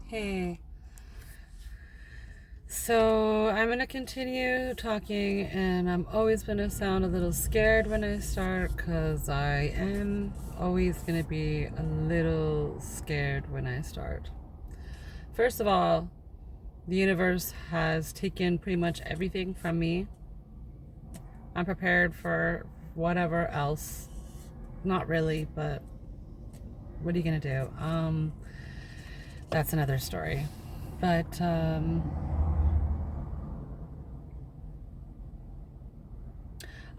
Hey, so I'm gonna continue talking, and I'm always gonna sound a little scared when I start because I am always gonna be a little scared when I start. First of all, the universe has taken pretty much everything from me. I'm prepared for whatever else. Not really, but what are you gonna do? That's another story. But I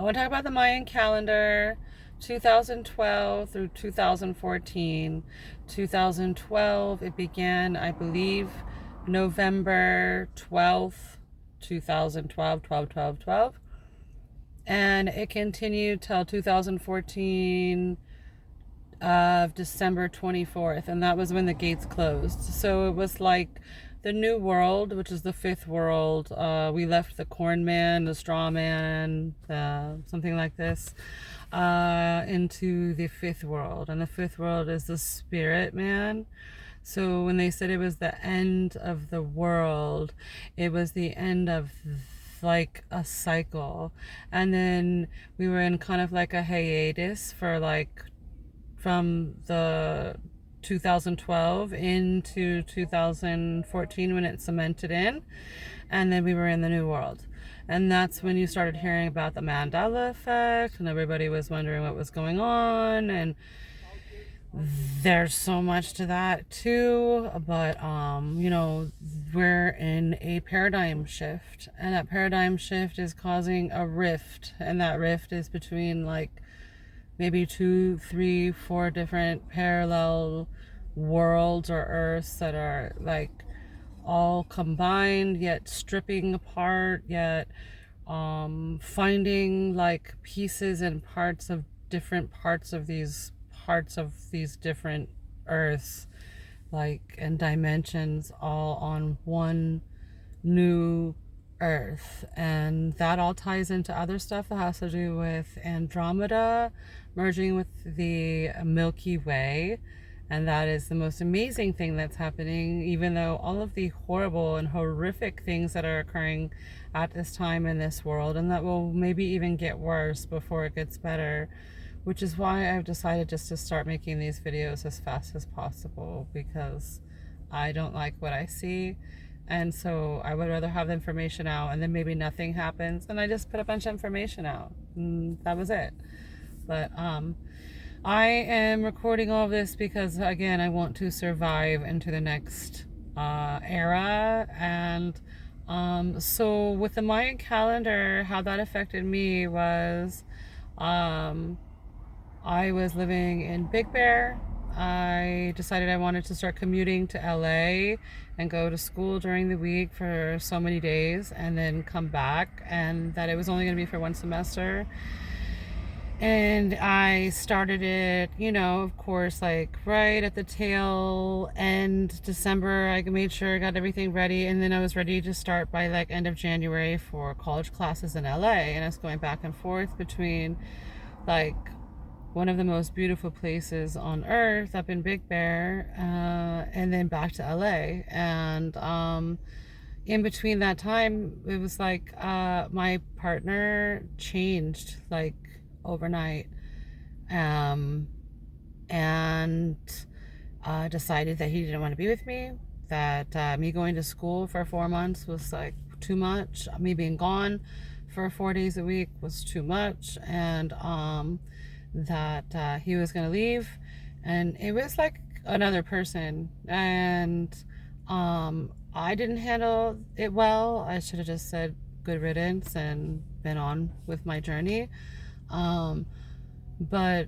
want to talk about the Mayan calendar, 2012 through 2014. 2012, it began, I believe, November 12th, 2012, 12, 12, 12. And it continued till 2014 of December 24th, and that was when the gates closed. So it was like the new world, which is the fifth world. We left the corn man, the straw man, something like this, into the fifth world. And the fifth world is the spirit man. So when they said it was the end of the world, it was the end of like a cycle. And then we were in kind of like a hiatus for like from the 2012 into 2014 when it cemented in, and then we were in the new world. And that's when you started hearing about the Mandela effect, and everybody was wondering what was going on. And there's so much to that too, but we're in a paradigm shift, and that paradigm shift is causing a rift, and that rift is between like maybe 2, 3, 4 different parallel worlds or earths that are like all combined yet stripping apart, yet finding like pieces and parts of different parts of these different earths, like, and dimensions, all on one new earth. And that all ties into other stuff that has to do with Andromeda merging with the Milky Way. And that is the most amazing thing that's happening, even though all of the horrible and horrific things that are occurring at this time in this world, and that will maybe even get worse before it gets better, which is why I've decided just to start making these videos as fast as possible, because I don't like what I see. And so I would rather have the information out, and then maybe nothing happens and I just put a bunch of information out, and that was it. But I am recording all of this because, again, I want to survive into the next era. And so with the Mayan calendar, how that affected me was I was living in Big Bear. I decided I wanted to start commuting to LA and go to school during the week for so many days and then come back, and that it was only going to be for one semester. And I started it, of course, like right at the tail end December. I made sure I got everything ready, and then I was ready to start by like end of January for college classes in LA. And I was going back and forth between like one of the most beautiful places on earth up in Big Bear, and then back to LA. And in between that time, it was like my partner changed like overnight, um, and decided that he didn't want to be with me, that me going to school for 4 months was like too much, me being gone for 4 days a week was too much, and that he was going to leave. And it was like another person, and I didn't handle it well. I should have just said good riddance and been on with my journey. But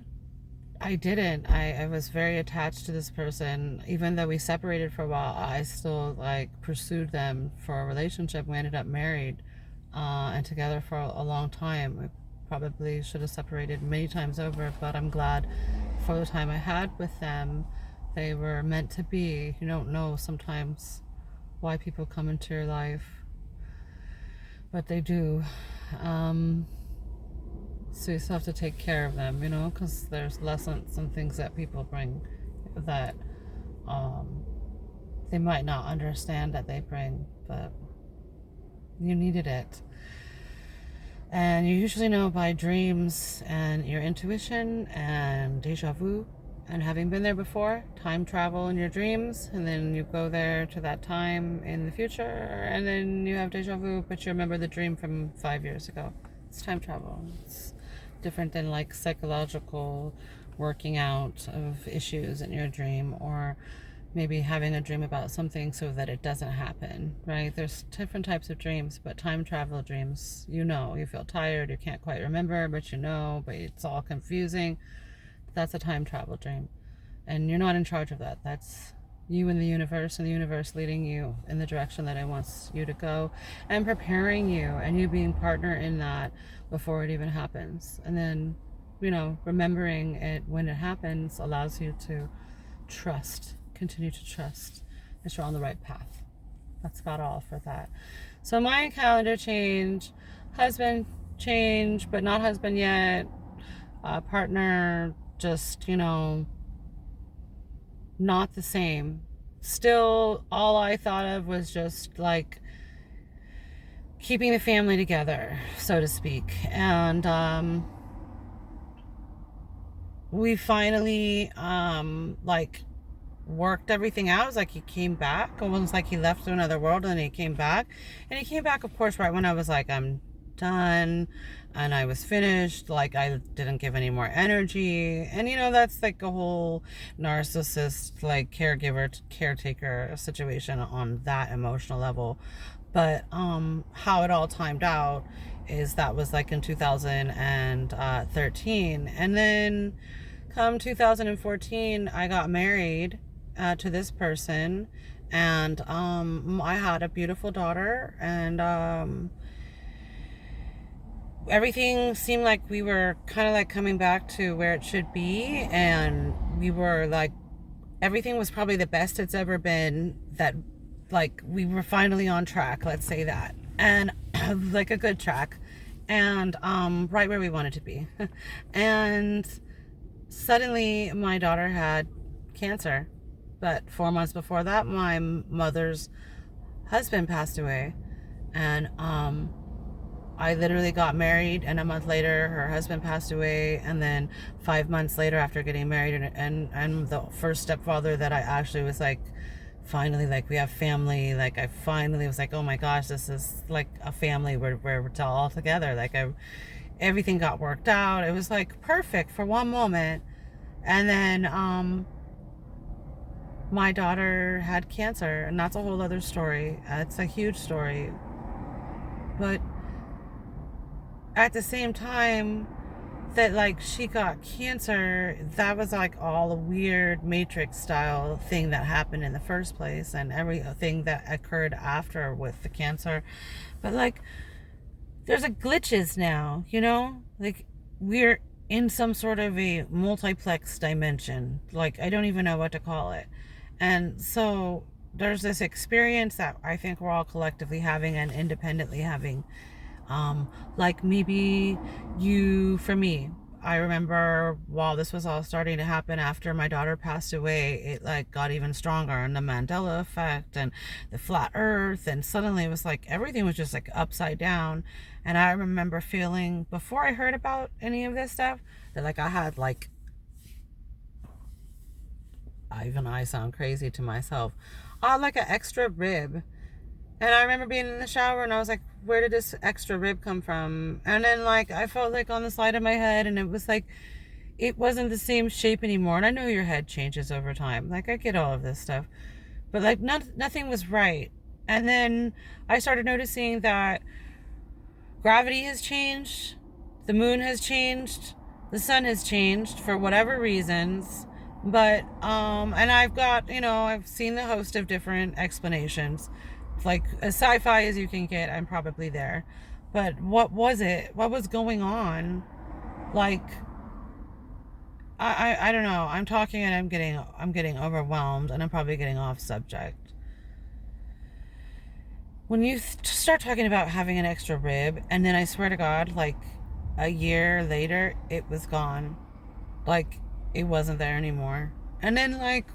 I didn't. I was very attached to this person. Even though we separated for a while, I still like pursued them for a relationship. We ended up married and together for a long time. We probably should have separated many times over, but I'm glad for the time I had with them. They were meant to be. You don't know sometimes why people come into your life, but they do. So you still have to take care of them, because there's lessons and things that people bring that they might not understand that they bring, but you needed it. And you usually know by dreams and your intuition and deja vu and having been there before, time travel in your dreams, and then you go there to that time in the future, and then you have deja vu, but you remember the dream from 5 years ago. It's time travel. It's different than like psychological working out of issues in your dream, or maybe having a dream about something so that it doesn't happen, right? There's different types of dreams, but time travel dreams, you feel tired, you can't quite remember, but but it's all confusing. That's a time travel dream. And you're not in charge of that. That's you and the universe leading you in the direction that it wants you to go and preparing you, and you being partner in that before it even happens. And then, remembering it when it happens allows you to continue to trust that you're on the right path. That's about all for that. So Mayan calendar change, husband change, but not husband yet. Partner, just, not the same. Still, all I thought of was just like keeping the family together, so to speak. And we finally worked everything out. It was like he came back. It was like he left to another world and he came back. And he came back, of course, right when I was like, I'm done and I was finished. Like, I didn't give any more energy. And that's like a whole narcissist, like caretaker situation on that emotional level. But how it all timed out is that was like in 2013. And then come 2014, I got married to this person, and I had a beautiful daughter, and everything seemed like we were kind of like coming back to where it should be, and we were like, everything was probably the best it's ever been, that like we were finally on track, let's say that, and like a good track, and right where we wanted to be. And suddenly my daughter had cancer, but 4 months before that my mother's husband passed away, and I literally got married, and a month later her husband passed away, and then 5 months later, after getting married, and the first stepfather that I actually was like, finally, like, we have family, like, I finally was like, oh my gosh, this is like a family, we're all together, like, everything got worked out. It was like perfect for one moment, and then my daughter had cancer, and that's a whole other story. It's a huge story, but at the same time that like she got cancer, that was like all a weird Matrix style thing that happened in the first place, and everything that occurred after with the cancer. But like, there's a glitches now, like we're in some sort of a multiplex dimension, like I don't even know what to call it. And so there's this experience that I think we're all collectively having and independently having. Like maybe for me, I remember while this was all starting to happen after my daughter passed away, it like got even stronger, and the Mandela effect and the flat earth, and suddenly it was like everything was just like upside down. And I remember feeling, before I heard about any of this stuff, that like I had like, even I sound crazy to myself, like an extra rib. And I remember being in the shower and I was like, where did this extra rib come from? And then like I felt like on the side of my head, and it was like, it wasn't the same shape anymore. And I know your head changes over time, like I get all of this stuff, but like nothing was right. And then I started noticing that gravity has changed, the moon has changed, the sun has changed for whatever reasons. But and I've seen the host of different explanations, like as sci-fi as you can get. I'm probably there, but what was it? What was going on? Like, I don't know. I'm talking and I'm getting overwhelmed, and I'm probably getting off subject. When you start talking about having an extra rib, and then I swear to God, like a year later, it was gone. Like, it wasn't there anymore. And then like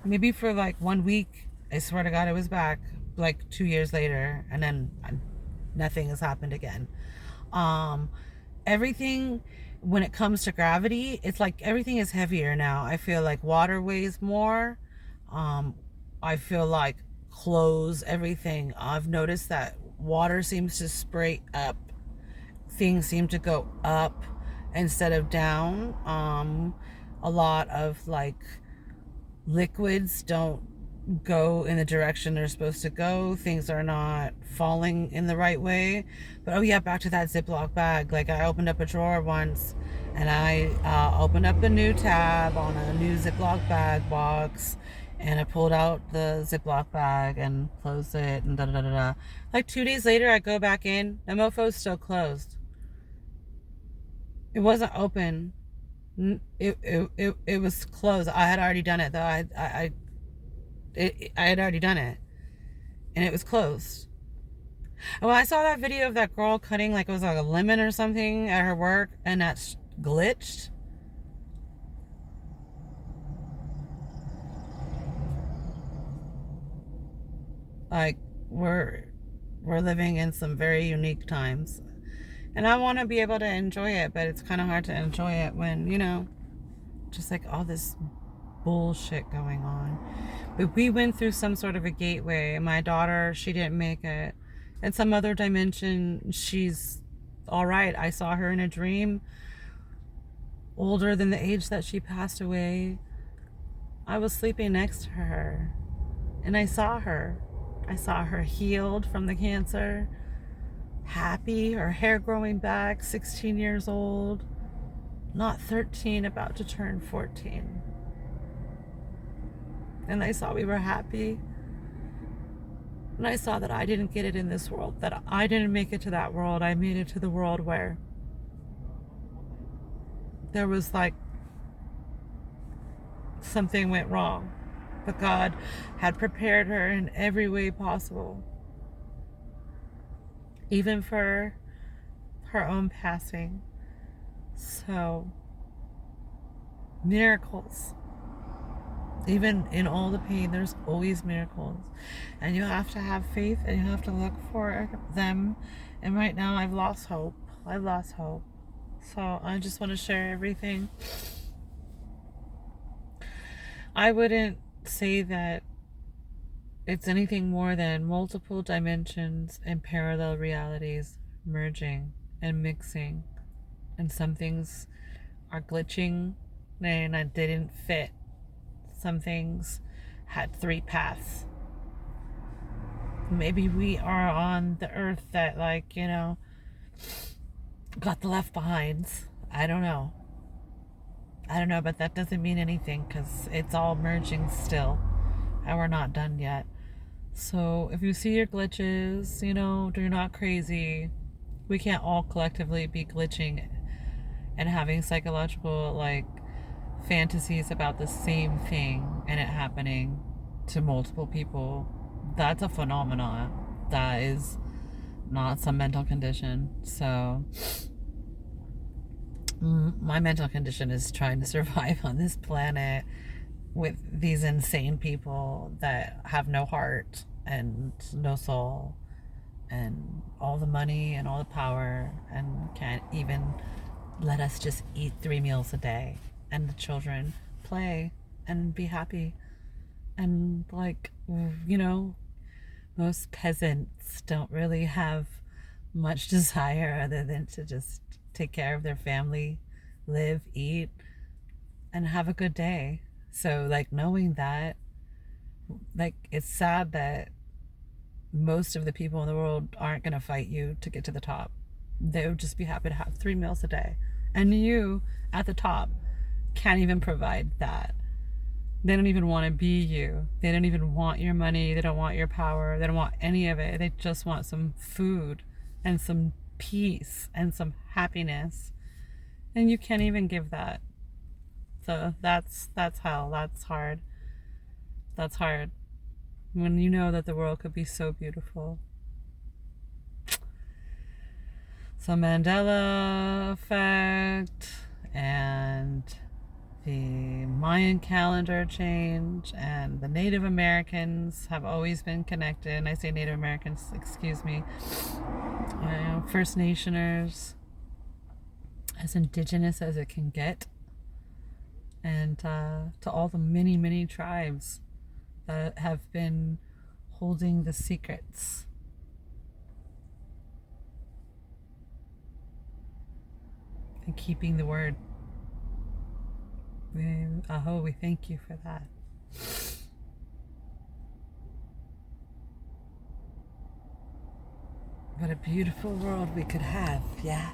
maybe for like 1 week, I swear to God, it was back like 2 years later, and then nothing has happened again. Um, Everything, when it comes to gravity, it's like everything is heavier now. I feel like water weighs more. Um, I feel like clothes, everything. I've noticed that water seems to spray up. Things seem to go up instead of down. A lot of like liquids don't go in the direction they're supposed to go. Things are not falling in the right way. But oh yeah, back to that Ziploc bag. Like I opened up a drawer once and I opened up a new tab on a new Ziploc bag box and I pulled out the Ziploc bag and closed it and da da da da da. Like 2 days later, I go back in. The mofo's still closed. It wasn't open. It was closed. I had already done it though. I had already done it, and it was closed. And when I saw that video of that girl cutting like it was like a lemon or something at her work, and that glitched, like we're living in some very unique times, and I want to be able to enjoy it, but it's kind of hard to enjoy it when just like all this bullshit going on. But we went through some sort of a gateway. My daughter, she didn't make it. In some other dimension, she's all right. I saw her in a dream, older than the age that she passed away. I was sleeping next to her, and I saw her. I saw her healed from the cancer, happy, her hair growing back, 16 years old, not 13, about to turn 14. And I saw we were happy. And I saw that I didn't get it in this world, that I didn't make it to that world. I made it to the world where there was like something went wrong. But God had prepared her in every way possible, even for her own passing. So, miracles. Even in all the pain, there's always miracles. And you have to have faith and you have to look for them. And right now, I've lost hope. I've lost hope. So, I just want to share everything. I wouldn't say that it's anything more than multiple dimensions and parallel realities merging and mixing. And some things are glitching and I didn't fit. Some things had 3 paths. Maybe we are on the earth that, like, got the left behinds. I don't know. But that doesn't mean anything because it's all merging still. And we're not done yet. So if you see your glitches, you're not crazy. We can't all collectively be glitching and having psychological, like, fantasies about the same thing and it happening to multiple people. That's a phenomenon. That is not some mental condition. So my mental condition is trying to survive on this planet with these insane people that have no heart and no soul and all the money and all the power and can't even let us just eat 3 meals a day and the children play and be happy. And like, most peasants don't really have much desire other than to just take care of their family, live, eat, and have a good day. So like knowing that, like, it's sad that most of the people in the world aren't going to fight you to get to the top. They would just be happy to have 3 meals a day. And you at the top can't even provide that. They don't even want to be you. They don't even want your money. They don't want your power. They don't want any of it. They just want some food and some peace and some happiness. And you can't even give that. So that's hell. That's hard. That's hard. When you know that the world could be so beautiful. So Mandela effect and the Mayan calendar change, and the Native Americans have always been connected. And I say Native Americans, excuse me, First Nationers, as indigenous as it can get, and to all the many, many tribes that have been holding the secrets. And keeping the word. We thank you for that. What a beautiful world we could have, yeah?